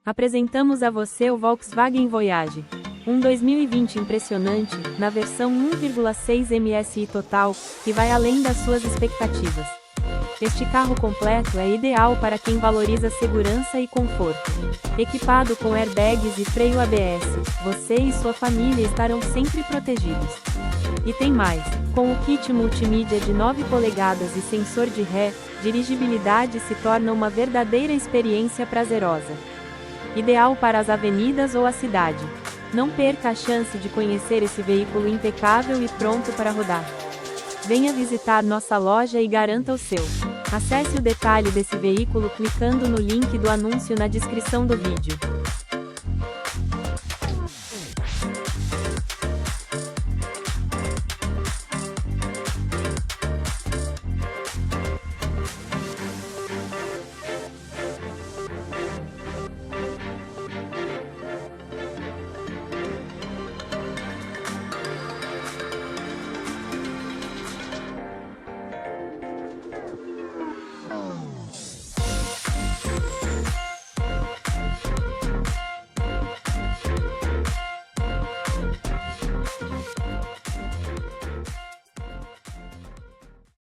Apresentamos a você o Volkswagen Voyage, um 2020 impressionante, na versão 1,6 MSI total, que vai além das suas expectativas. Este carro completo é ideal para quem valoriza segurança e conforto. Equipado com airbags e freio ABS, você e sua família estarão sempre protegidos. E tem mais, com o kit multimídia de 9 polegadas e sensor de ré, dirigibilidade se torna uma verdadeira experiência prazerosa. Ideal para as avenidas ou a cidade. Não perca a chance de conhecer esse veículo impecável e pronto para rodar. Venha visitar nossa loja e garanta o seu. Acesse o detalhe desse veículo clicando no link do anúncio na descrição do vídeo.